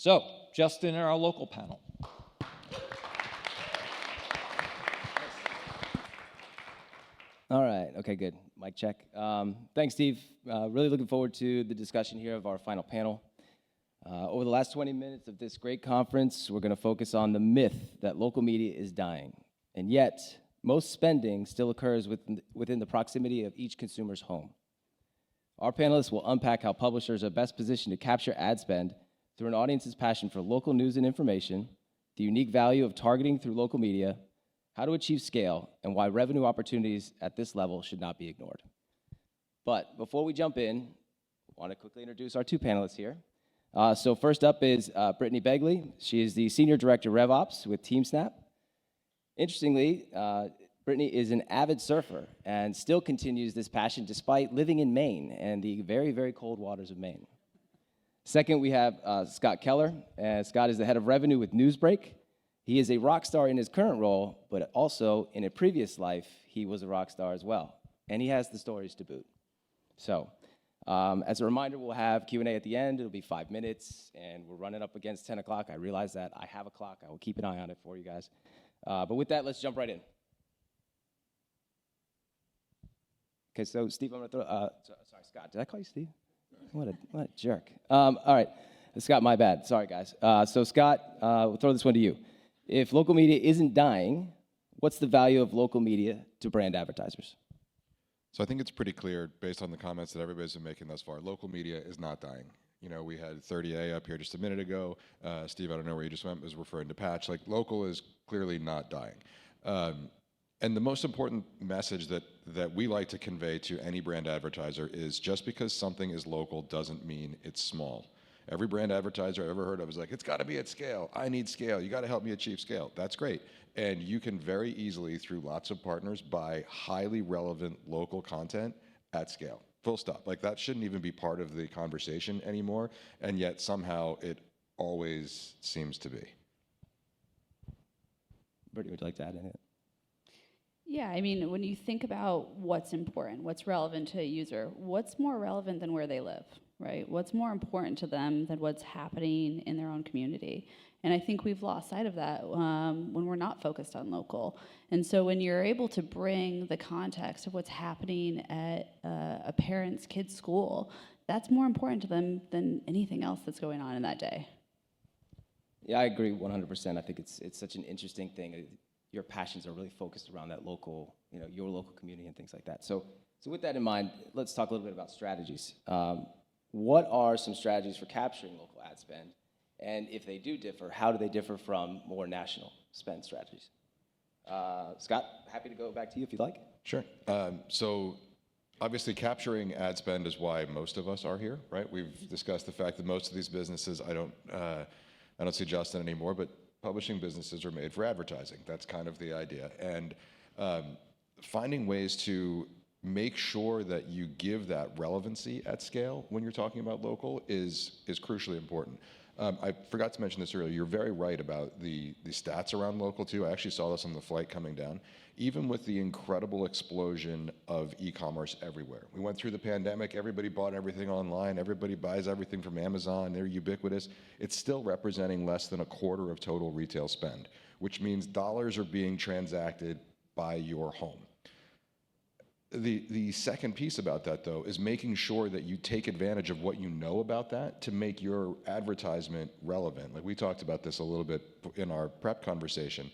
So, Justin and our local panel. All right, okay, good. Mic check. Thanks, Steve. Really looking forward to the discussion here of our final panel. Over the last 20 minutes of this great conference, we're going to focus on the myth that local media is dying. And yet, most spending still occurs within the proximity of each consumer's home. Our panelists will unpack how publishers are best positioned to capture ad spend through an audience's passion for local news and information, the unique value of targeting through local media, how to achieve scale, and why revenue opportunities at this level should not be ignored. But before we jump in, I want to quickly introduce our two panelists here. So first up is Brittany Begley. She is the Senior Director RevOps with TeamSnap. Interestingly, Brittany is an avid surfer and still continues this passion despite living in Maine and the very, very cold waters of Maine. Second, we have Scott Kelliher. Scott is the head of revenue with Newsbreak. He is a rock star in his current role, but also in a previous life, he was a rock star as well. And he has the stories to boot. So, as a reminder, we'll have Q&A at the end. It'll be 5 minutes, and we're running up against 10 o'clock. I realize that. I have a clock. I will keep an eye on it for you guys. But with that, let's jump right in. Okay, so Steve, I'm going to throw, sorry, Scott, did I call you Steve? What a jerk. All right, Scott, my bad. Sorry, guys. So Scott, we'll throw this one to you. If local media isn't dying, what's the value of local media to brand advertisers? So I think it's pretty clear, based on the comments that everybody's been making thus far, local media is not dying. You know, we had 30A up here just a minute ago. Steve, I don't know where you just went, was referring to Patch. Like, local is clearly not dying. And the most important message that we like to convey to any brand advertiser is just because something is local doesn't mean it's small. Every brand advertiser I've ever heard of is like, it's got to be at scale. I need scale. You got to help me achieve scale. That's great. And you can very easily, through lots of partners, buy highly relevant local content at scale. Full stop. Like, that shouldn't even be part of the conversation anymore. And yet somehow it always seems to be. Brittany, would you like to add in it? Yeah, I mean, when you think about what's important, what's relevant to a user, what's more relevant than where they live, right? What's more important to them than what's happening in their own community? And I think we've lost sight of that when we're not focused on local. And so when you're able to bring the context of what's happening at a parent's kid's school, that's more important to them than anything else that's going on in that day. Yeah, I agree 100%. I think it's such an interesting thing. Your passions are really focused around that local, you know, your local community and things like that. So with that in mind, let's talk a little bit about strategies. What are some strategies for capturing local ad spend? And if they do differ, how do they differ from more national spend strategies? Scott, happy to go back to you if you'd like. Sure. So obviously capturing ad spend is why most of us are here, right? We've discussed the fact that most of these businesses, I don't see Justin anymore, but publishing businesses are made for advertising. That's kind of the idea. And finding ways to make sure that you give that relevancy at scale when you're talking about local is crucially important. I forgot to mention this earlier. You're very right about the stats around local too. I actually saw this on the flight coming down. Even with the incredible explosion of e-commerce everywhere. We went through the pandemic, everybody bought everything online, everybody buys everything from Amazon, they're ubiquitous. It's still representing less than a quarter of total retail spend, which means dollars are being transacted by your home. The second piece about that, though, is making sure that you take advantage of what you know about that to make your advertisement relevant. Like, we talked about this a little bit in our prep conversation.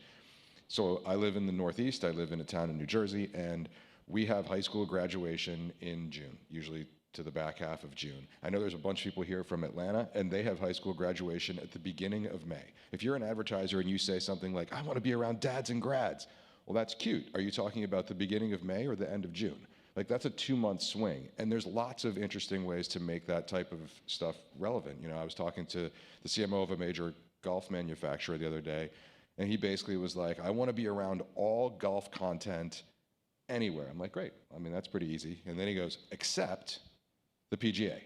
So I live in the Northeast, I live in a town in New Jersey, and we have high school graduation in June, usually to the back half of June. I know there's a bunch of people here from Atlanta, and they have high school graduation at the beginning of May. If you're an advertiser and you say something like, I want to be around dads and grads, well, that's cute. Are you talking about the beginning of May or the end of June? Like, that's a 2-month swing, and there's lots of interesting ways to make that type of stuff relevant. You know, I was talking to the CMO of a major golf manufacturer the other day, and he basically was like, I want to be around all golf content anywhere. I'm like, great. I mean, that's pretty easy. And then he goes, except the PGA.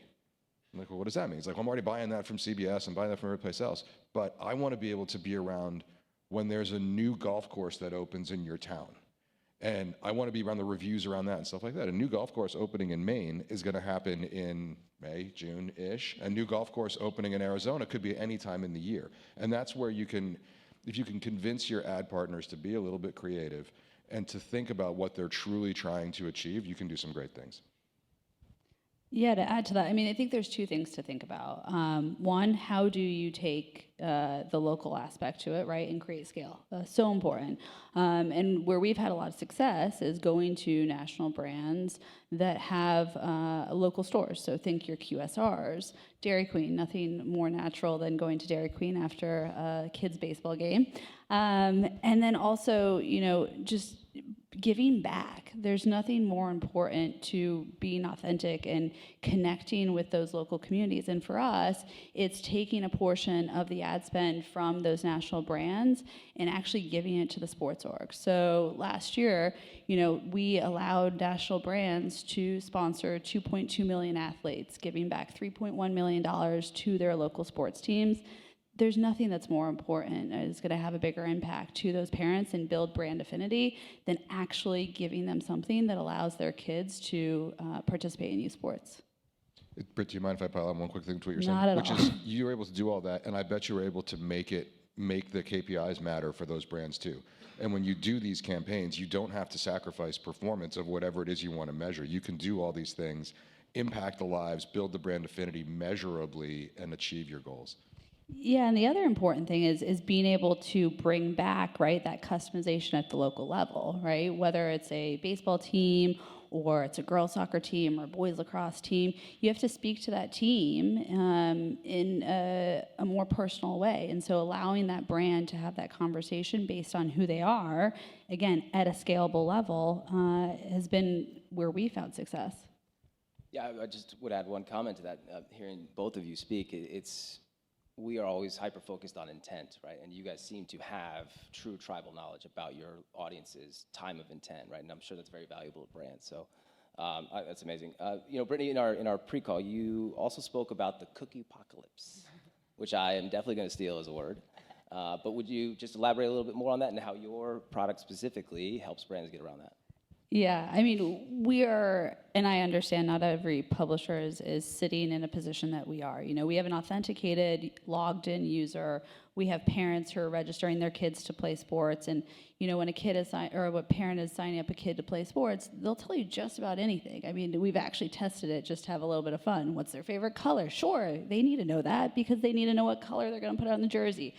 I'm like, well, what does that mean? He's like, well, I'm already buying that from CBS and buying that from every place else. But I want to be able to be around when there's a new golf course that opens in your town. And I want to be around the reviews around that and stuff like that. A new golf course opening in Maine is going to happen in May, June-ish. A new golf course opening in Arizona could be any time in the year. And that's where you can, if you can convince your ad partners to be a little bit creative and to think about what they're truly trying to achieve, you can do some great things. Yeah, to add to that, I mean, I think there's two things to think about. One, how do you take the local aspect to it, right, and create scale? So important. And where we've had a lot of success is going to national brands that have local stores. So think your QSRs, Dairy Queen, nothing more natural than going to Dairy Queen after a kids' baseball game. And then also, you know, just giving back. There's nothing more important to being authentic and connecting with those local communities. And for us, it's taking a portion of the ad spend from those national brands and actually giving it to the sports org. So last year, you know, we allowed national brands to sponsor 2.2 million athletes, giving back $3.1 million to their local sports teams. There's nothing that's more important, is going to have a bigger impact to those parents and build brand affinity than actually giving them something that allows their kids to participate in youth sports. Britt, do you mind if I pile on one quick thing to what you're Not saying? at Which all. is you were able to do all that, and I bet you were able to make the KPIs matter for those brands too. And when you do these campaigns, you don't have to sacrifice performance of whatever it is you want to measure. You can do all these things, impact the lives, build the brand affinity measurably, and achieve your goals. Yeah, and the other important thing is being able to bring back, right, that customization at the local level, right? Whether it's a baseball team or it's a girls soccer team or a boys lacrosse team, you have to speak to that team in a more personal way. And so allowing that brand to have that conversation based on who they are, again, at a scalable level, has been where we found success. Yeah, I just would add one comment to that. Hearing both of you speak, we are always hyper-focused on intent, right? And you guys seem to have true tribal knowledge about your audience's time of intent, right? And I'm sure that's very valuable to brands. So that's amazing. You know, Brittany, in our pre-call, you also spoke about the cookie apocalypse, which I am definitely going to steal as a word. But would you just elaborate a little bit more on that and how your product specifically helps brands get around that? Yeah, I mean, we are, and I understand not every publisher is sitting in a position that we are. You know, we have an authenticated, logged-in user. We have parents who are registering their kids to play sports, and you know, when a kid is or a parent is signing up a kid to play sports, they'll tell you just about anything. I mean, we've actually tested it just to have a little bit of fun. What's their favorite color? Sure, they need to know that because they need to know what color they're going to put on the jersey.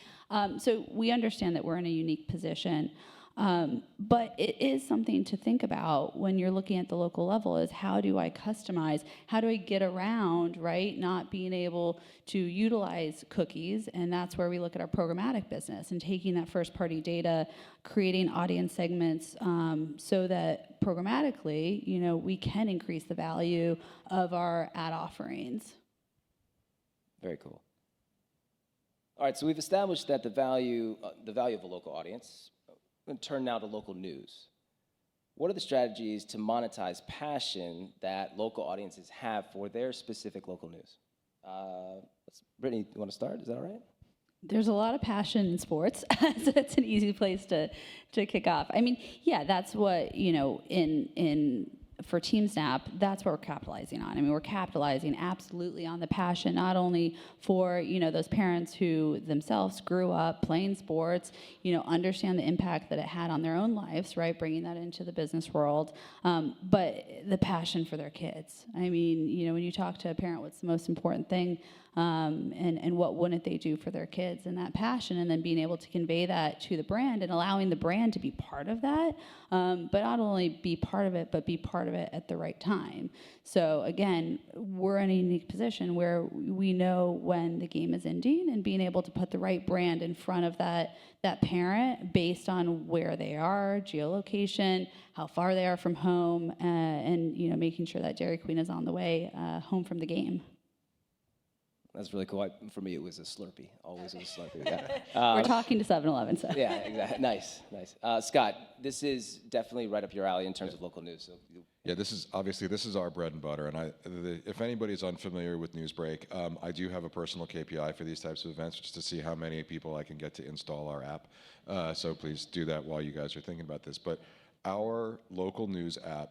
So we understand that we're in a unique position. But it is something to think about when you're looking at the local level is how do I customize? How do I get around, right, not being able to utilize cookies? And that's where we look at our programmatic business and taking that first-party data, creating audience segments so that programmatically, you know, we can increase the value of our ad offerings. Very cool. All right, so we've established that the value of a local audience. I'm going to turn now to local news. What are the strategies to monetize passion that local audiences have for their specific local news? Brittany, you want to start? Is that all right? There's a lot of passion in sports, so it's an easy place to kick off. I mean, yeah, that's what, you know, for TeamSnap, that's what we're capitalizing on. I mean, we're capitalizing absolutely on the passion, not only for, you know, those parents who themselves grew up playing sports, you know, understand the impact that it had on their own lives, right, bringing that into the business world, but the passion for their kids. I mean, you know, when you talk to a parent, what's the most important thing, and what wouldn't they do for their kids, and that passion, and then being able to convey that to the brand and allowing the brand to be part of that, but not only be part of it, but be part of it at the right time. So again, we're in a unique position where we know when the game is ending and being able to put the right brand in front of that parent based on where they are, geolocation, how far they are from home, and you know, making sure that Dairy Queen is on the way home from the game. That's really cool. For me, it was a Slurpee. Always was a Slurpee. Yeah. We're talking to 7-Eleven, so. Yeah, exactly. Nice. Scott, this is definitely right up your alley in terms of local news. So Yeah, this is our bread and butter. And if anybody's unfamiliar with Newsbreak, I do have a personal KPI for these types of events, just to see how many people I can get to install our app. So please do that while you guys are thinking about this. But Our local news app,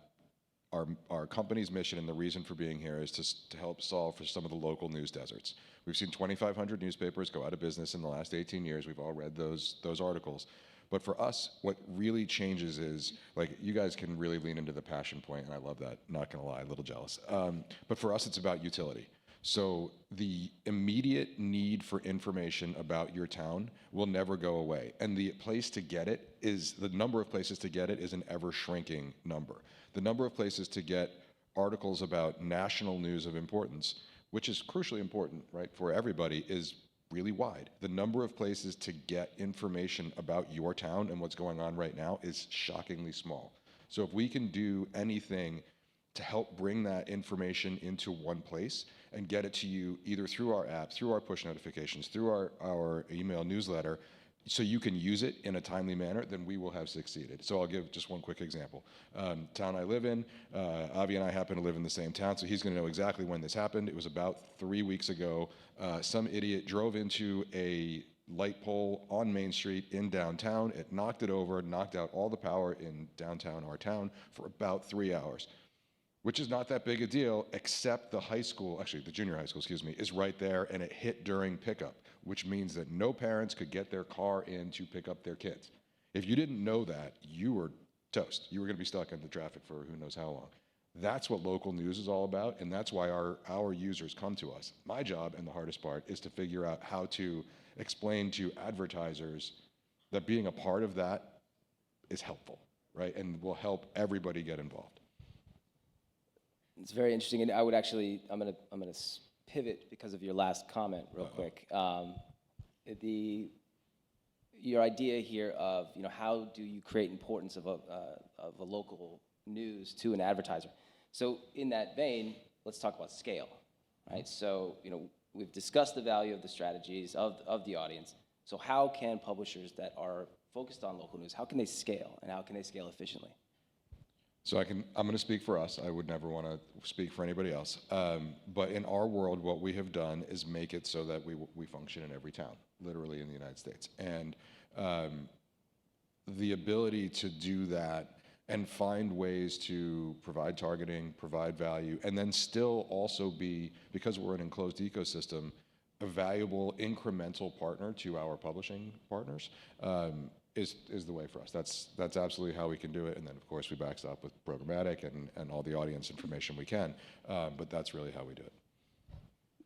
our company's mission and the reason for being here is to help solve for some of the local news deserts. We've seen 2,500 newspapers go out of business in the last 18 years. We've all read those articles. But for us, what really changes is, like, you guys can really lean into the passion point, and I love that, not gonna lie, a little jealous. But for us, it's about utility. So the immediate need for information about your town will never go away. And the place to get it is, the number of places to get it is an ever shrinking number. The number of places to get articles about national news of importance, which is crucially important, right, for everybody, is really wide. The number of places to get information about your town and what's going on right now is shockingly small. So if we can do anything to help bring that information into one place and get it to you either through our app, through our push notifications, through our email newsletter, so you can use it in a timely manner, then we will have succeeded. So I'll give just one quick example. Town I live in, Avi and I happen to live in the same town, so he's gonna know exactly when this happened. It was about 3 weeks ago. Some idiot drove into a light pole on Main Street in downtown. It knocked it over, knocked out all the power in downtown, our town, for about 3 hours, which is not that big a deal, except the high school, actually the junior high school, excuse me, is right there, and it hit during pickup, which means that no parents could get their car in to pick up their kids. If you didn't know that, you were toast. You were gonna be stuck in the traffic for who knows how long. That's what local news is all about, and that's why our users come to us. My job, and the hardest part, is to figure out how to explain to advertisers that being a part of that is helpful, right? And will help everybody get involved. It's very interesting, and I would actually, I'm gonna pivot because of your last comment real quick. Your idea here of, you know, how do you create importance of a local news to an advertiser? So in that vein, let's talk about scale, right? So, you know, we've discussed the value of the strategies of the audience. So how can publishers that are focused on local news, how can they scale, and how can they scale efficiently? So I'm going to speak for us. I would never want to speak for anybody else. But in our world, what we have done is make it so that we function in every town, literally in the United States. And the ability to do that and find ways to provide targeting, provide value, and then still also be, because we're an enclosed ecosystem, a valuable incremental partner to our publishing partners, is the way for us. That's absolutely how we can do it. And then, of course, we backstop with programmatic and all the audience information we can. But that's really how we do it.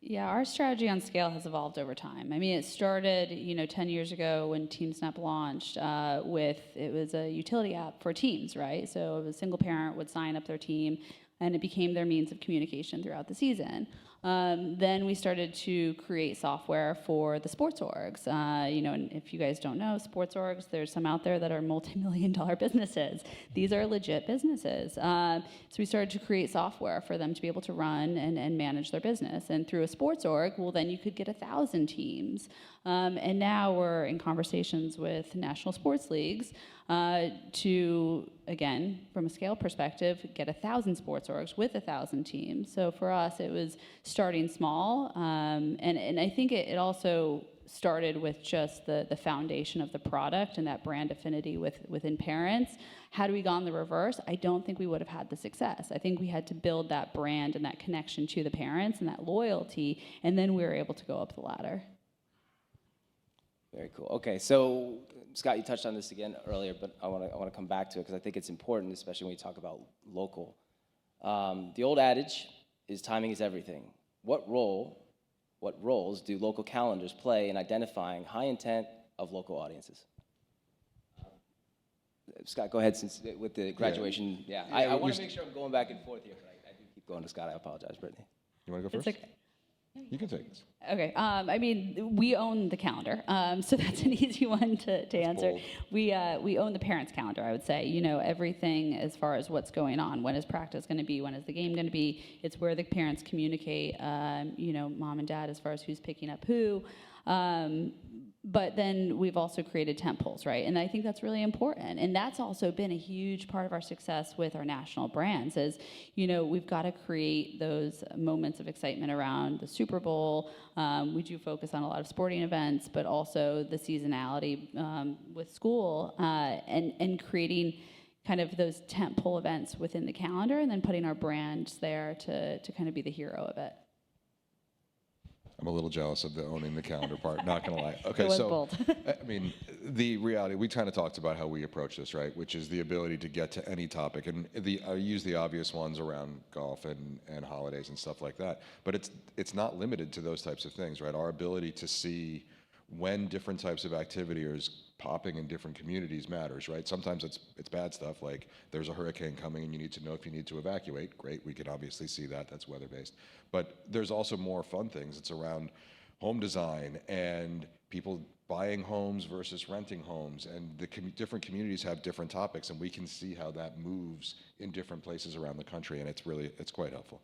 Yeah, our strategy on scale has evolved over time. I mean, it started, 10 years ago when TeamSnap launched it was a utility app for teams, right? So a single parent would sign up their team, and it became their means of communication throughout the season. Then we started to create software for the sports orgs. And if you guys don't know, sports orgs, there's some out there that are multi-million-dollar businesses. These are legit businesses. So we started to create software for them to be able to run and manage their business. And through a sports org, well, then you could get 1,000 teams. And now we're in conversations with national sports leagues to, again, from a scale perspective, get 1,000 sports orgs with 1,000 teams. So for us, it was starting small. And I think it also started with just the foundation of the product and that brand affinity within parents. Had we gone the reverse, I don't think we would have had the success. I think we had to build that brand and that connection to the parents and that loyalty, and then we were able to go up the ladder. Very cool. Okay, so Scott, you touched on this again earlier, but I want to come back to it because I think it's important, especially when you talk about local. The old adage is timing is everything. What roles do local calendars play in identifying high intent of local audiences? Scott, go ahead since with the graduation. Yeah, I want to make sure I'm going back and forth here, but I do keep going to Scott. I apologize, Brittany. You want to go first? It's okay. You can take this. Okay. We own the calendar, so that's an easy one to answer. Bold. We own the parents' calendar, I would say. Everything as far as what's going on. When is practice going to be? When is the game going to be? It's where the parents communicate, mom and dad as far as who's picking up who. But then we've also created tentpoles, right? And I think that's really important. And that's also been a huge part of our success with our national brands is, we've got to create those moments of excitement around the Super Bowl. We do focus on a lot of sporting events, but also the seasonality with school and creating kind of those tentpole events within the calendar, and then putting our brand there to kind of be the hero of it. I'm a little jealous of the owning the calendar part, not gonna lie. It Okay, was so, bold. I mean, the reality, we kind of talked about how we approach this, right? Which is the ability to get to any topic. And I use the obvious ones around golf and holidays and stuff like that. But it's not limited to those types of things, right? Our ability to see when different types of activity is popping in different communities matters, right? Sometimes it's bad stuff, like there's a hurricane coming and you need to know if you need to evacuate. Great, we can obviously see that, that's weather-based. But there's also more fun things. It's around home design and people buying homes versus renting homes, and the different communities have different topics, and we can see how that moves in different places around the country, and it's quite helpful.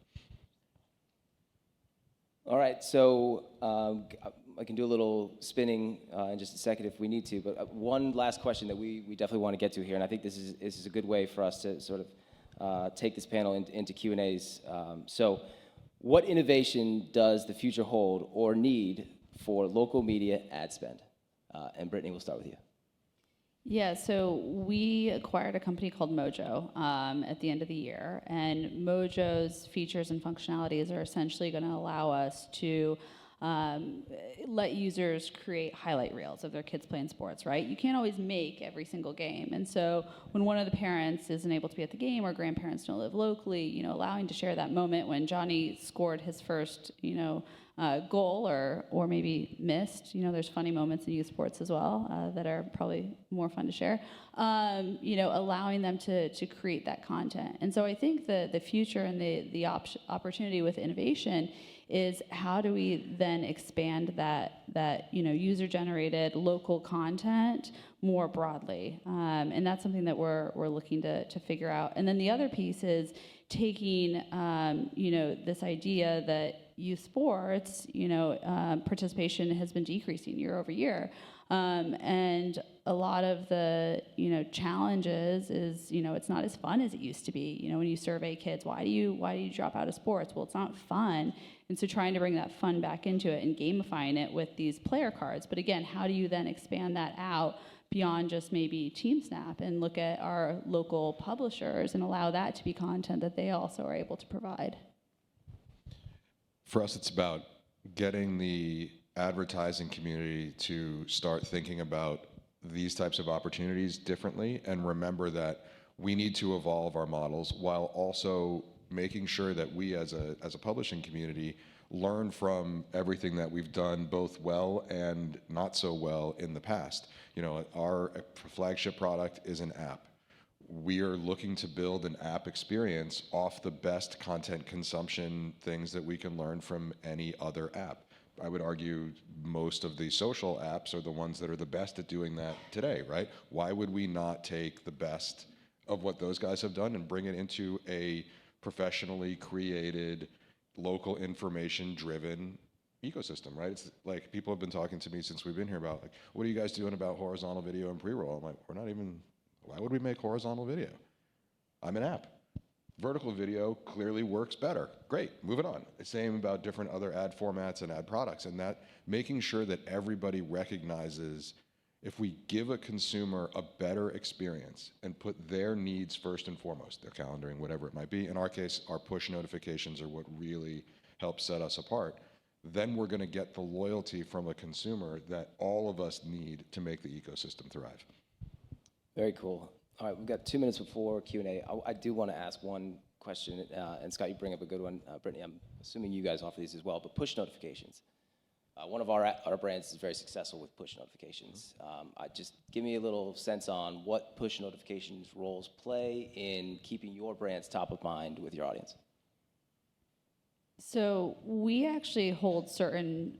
All right, so I can do a little spinning in just a second if we need to, but one last question that we definitely want to get to here, and I think this is a good way for us to sort of take this panel into Q&As. So what innovation does the future hold or need for local media ad spend? And Brittany, we'll start with you. Yeah, so we acquired a company called Mojo at the end of the year, and Mojo's features and functionalities are essentially going to allow us to let users create highlight reels of their kids playing sports, right? You can't always make every single game, and so when one of the parents isn't able to be at the game or grandparents don't live locally, you know, allowing to share that moment when Johnny scored his first, you know, goal or maybe missed. You know, there's funny moments in youth sports as well that are probably more fun to share. You know, allowing them to create that content. And so I think the future and the opportunity with innovation is how do we then expand that you know, user-generated local content more broadly, and that's something that we're looking to figure out. And then the other piece is taking you know, this idea that youth sports, you know, participation has been decreasing year over year, and a lot of the, you know, challenges is, you know, it's not as fun as it used to be. You know, when you survey kids, why do you drop out of sports? Well, it's not fun. And so trying to bring that fun back into it and gamifying it with these player cards. But again, how do you then expand that out beyond just maybe TeamSnap and look at our local publishers and allow that to be content that they also are able to provide? For us, it's about getting the advertising community to start thinking about these types of opportunities differently and remember that we need to evolve our models while also making sure that we as a publishing community learn from everything that we've done both well and not so well in the past. You know, our flagship product is an app. We are looking to build an app experience off the best content consumption things that we can learn from any other app. I would argue most of the social apps are the ones that are the best at doing that today, right? Why would we not take the best of what those guys have done and bring it into a professionally created, local information-driven ecosystem, right? It's like people have been talking to me since we've been here about, like, what are you guys doing about horizontal video and pre-roll? I'm like, we're not even, why would we make horizontal video? I'm an app. Vertical video clearly works better. Great, moving on. Same about different other ad formats and ad products, and that making sure that everybody recognizes if we give a consumer a better experience and put their needs first and foremost, their calendaring, whatever it might be, in our case, our push notifications are what really helps set us apart, then we're gonna get the loyalty from a consumer that all of us need to make the ecosystem thrive. Very cool. All right, we've got 2 minutes before Q&A. I do want to ask one question, and Scott, you bring up a good one. Brittany, I'm assuming you guys offer these as well, but push notifications. One of our brands is very successful with push notifications. Just give me a little sense on what push notifications roles play in keeping your brands top of mind with your audience. So we actually hold certain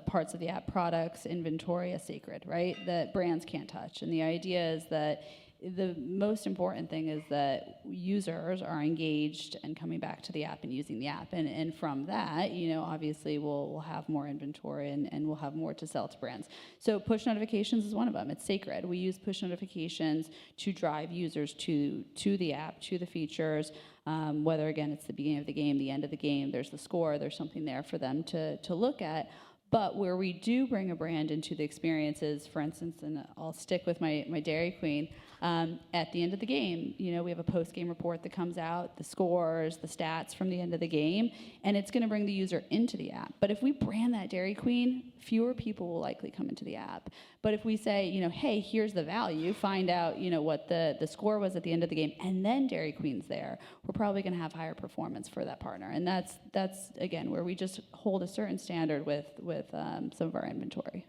parts of the app products inventory as sacred, right? That brands can't touch. And the idea is that the most important thing is that users are engaged and coming back to the app and using the app. And from that, you know, obviously we'll have more inventory and we'll have more to sell to brands. So push notifications is one of them. It's sacred. We use push notifications to drive users to the app, to the features, whether, again, it's the beginning of the game, the end of the game, there's the score, there's something there for them to look at. But where we do bring a brand into the experiences, for instance, and I'll stick with my Dairy Queen, at the end of the game, we have a post-game report that comes out, the scores, the stats from the end of the game, and it's going to bring the user into the app. But if we brand that Dairy Queen, fewer people will likely come into the app. But if we say, hey, here's the value, find out, what the score was at the end of the game, and then Dairy Queen's there, we're probably going to have higher performance for that partner. And that's again, where we just hold a certain standard with some of our inventory.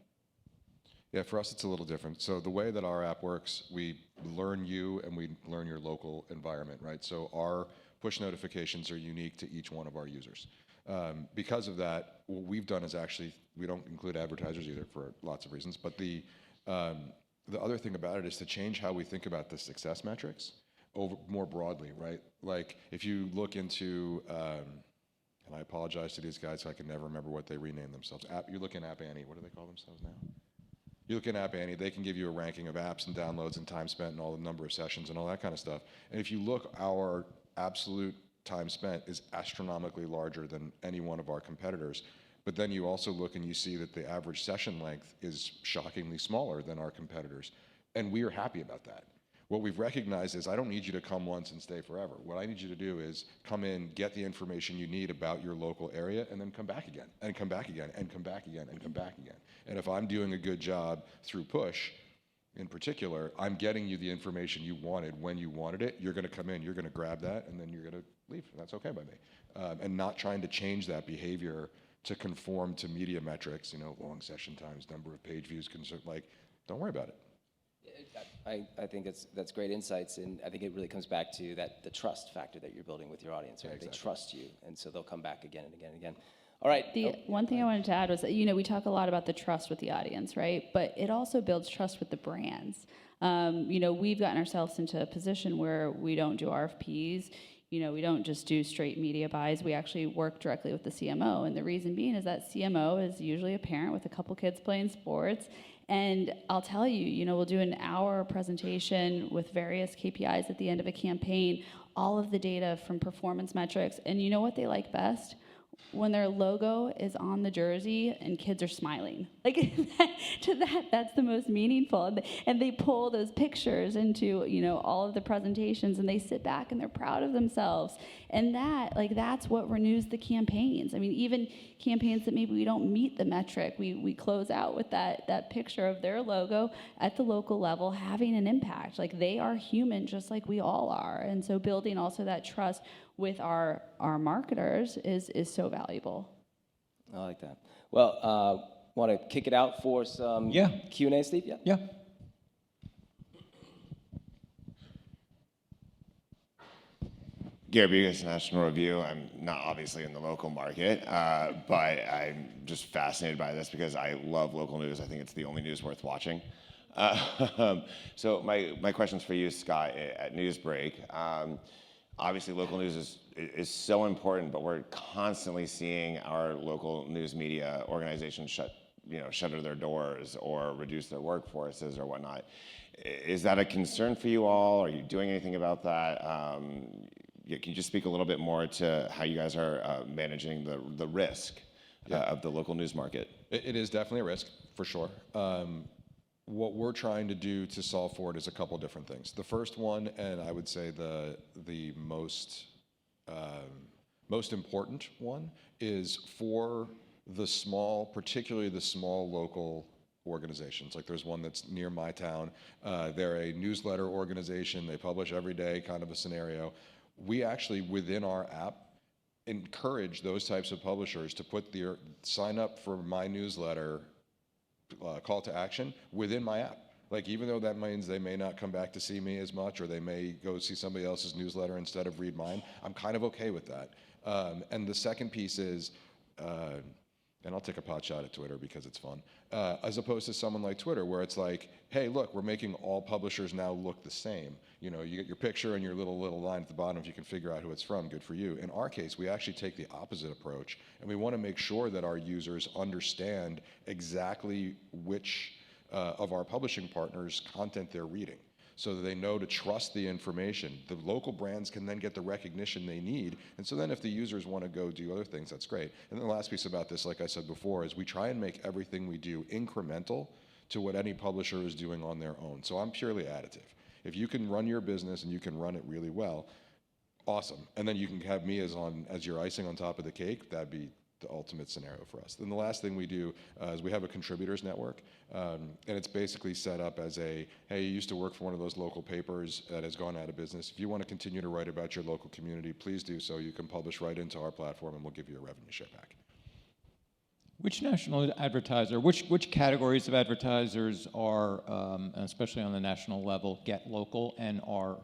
Yeah, for us, it's a little different. So the way that our app works, we learn you and we learn your local environment, right? So our push notifications are unique to each one of our users. Because of that, what we've done is actually, we don't include advertisers either for lots of reasons, but the other thing about it is to change how we think about the success metrics more broadly, right? Like if you look into, and I apologize to these guys, I can never remember what they rename themselves. You look in App Annie, what do they call themselves now? You look in App Annie, they can give you a ranking of apps and downloads and time spent and all the number of sessions and all that kind of stuff. And if you look, our absolute time spent is astronomically larger than any one of our competitors. But then you also look and you see that the average session length is shockingly smaller than our competitors. And we are happy about that. What we've recognized is I don't need you to come once and stay forever. What I need you to do is come in, get the information you need about your local area, and then come back again, and come back again, and come back again, and come back again. And if I'm doing a good job through push, in particular, I'm getting you the information you wanted when you wanted it. You're going to come in, you're going to grab that, and then you're going to leave. And that's okay by me. And not trying to change that behavior to conform to media metrics, long session times, number of page views, don't worry about it. I think that's great insights, and I think it really comes back to the trust factor that you're building with your audience, right? Yeah, exactly. They trust you, and so they'll come back again and again and again. All right. One thing I wanted to add was that, we talk a lot about the trust with the audience, right? But it also builds trust with the brands. We've gotten ourselves into a position where we don't do RFPs. We don't just do straight media buys. We actually work directly with the CMO. And the reason being is that CMO is usually a parent with a couple kids playing sports. And I'll tell you, we'll do an hour presentation with various KPIs at the end of a campaign, all of the data from performance metrics. And you know what they like best? When their logo is on the jersey and kids are smiling. That's the most meaningful. And they pull those pictures into, all of the presentations, and they sit back and they're proud of themselves. And that's what renews the campaigns. I mean, even campaigns that maybe we don't meet the metric, we close out with that picture of their logo at the local level having an impact. They are human just like we all are. And so building also that trust with our marketers is so valuable. I like that. Well, want to kick it out for some Q&A, Steve? Yeah. Gary Bugas, National Review. I'm not obviously in the local market, but I'm just fascinated by this because I love local news. I think it's the only news worth watching. So my question's for you, Scott, at Newsbreak. Obviously, local news is so important, but we're constantly seeing our local news media organizations shutter their doors or reduce their workforces or whatnot. Is that a concern for you all? Are you doing anything about that? Can you just speak a little bit more to how you guys are managing the risk of the local news market? It is definitely a risk, for sure. What we're trying to do to solve for it is a couple different things. The first one, and I would say the most important one, is for the small, particularly the small local organizations. Like there's one that's near my town. They're a newsletter organization. They publish every day, kind of a scenario. We actually, within our app, encourage those types of publishers to put their sign up for my newsletter call to action within my app. Even though that means they may not come back to see me as much, or they may go see somebody else's newsletter instead of read mine, I'm kind of okay with that. And the second piece is, and I'll take a pot shot at Twitter because it's fun, as opposed to someone like Twitter where it's like, hey, look, we're making all publishers now look the same. You get your picture and your little line at the bottom. If you can figure out who it's from, good for you. In our case, we actually take the opposite approach, and we want to make sure that our users understand exactly which of our publishing partners' content they're reading. so that they know to trust the information. The local brands can then get the recognition they need. And so then if the users want to go do other things, that's great. And then the last piece about this, like I said before, is we try and make everything we do incremental to what any publisher is doing on their own. So I'm purely additive. If you can run your business and you can run it really well, awesome. And then you can have me as your icing on top of the cake. That'd be the ultimate scenario for us. Then the last thing we do is we have a contributors network, and it's basically set up as hey, you used to work for one of those local papers that has gone out of business. If you want to continue to write about your local community, please do so. You can publish right into our platform, and we'll give you a revenue share back. Which national advertiser, which categories of advertisers are, and especially on the national level, get local and are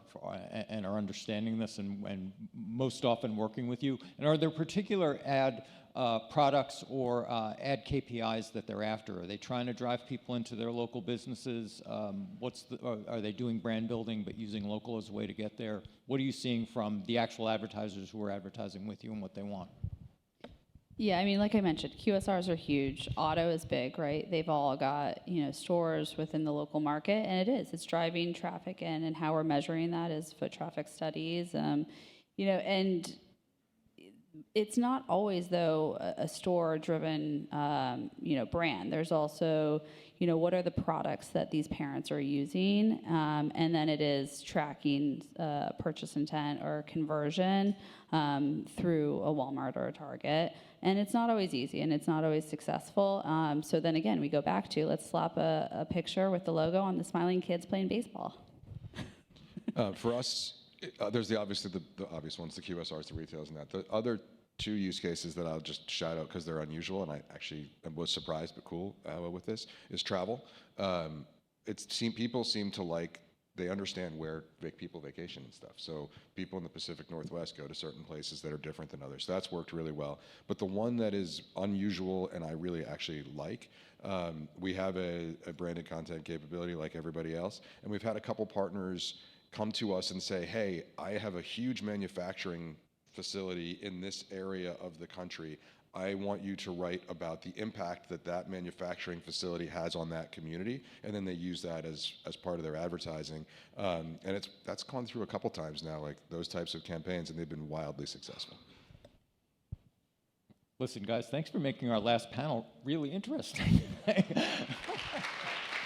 understanding this and most often working with you? And are there particular ad products or ad KPIs that they're after? Are they trying to drive people into their local businesses? Are they doing brand building but using local as a way to get there? What are you seeing from the actual advertisers who are advertising with you and what they want? Yeah, I mean, like I mentioned, QSRs are huge. Auto is big, right? They've all got, stores within the local market, and it's driving traffic in, and how we're measuring that is foot traffic studies. And it's not always, though, a store-driven, brand. There's also, what are the products that these parents are using? And then it is tracking purchase intent or conversion through a Walmart or a Target. And it's not always easy, and it's not always successful. So then again, we go back to, let's slap a picture with the logo on the smiling kids playing baseball. For us, there's the obvious ones, the QSRs, the retailers, and that. The other two use cases that I'll just shout out because they're unusual, and I actually was surprised but cool with this, is travel. People seem to they understand where people vacation and stuff. So people in the Pacific Northwest go to certain places that are different than others. So that's worked really well. But the one that is unusual and I really actually like, we have a branded content capability like everybody else, and we've had a couple partners come to us and say, hey, I have a huge manufacturing facility in this area of the country. I want you to write about the impact that manufacturing facility has on that community, and then they use that as part of their advertising. And that's gone through a couple times now, like those types of campaigns, and they've been wildly successful. Listen, guys, thanks for making our last panel really interesting.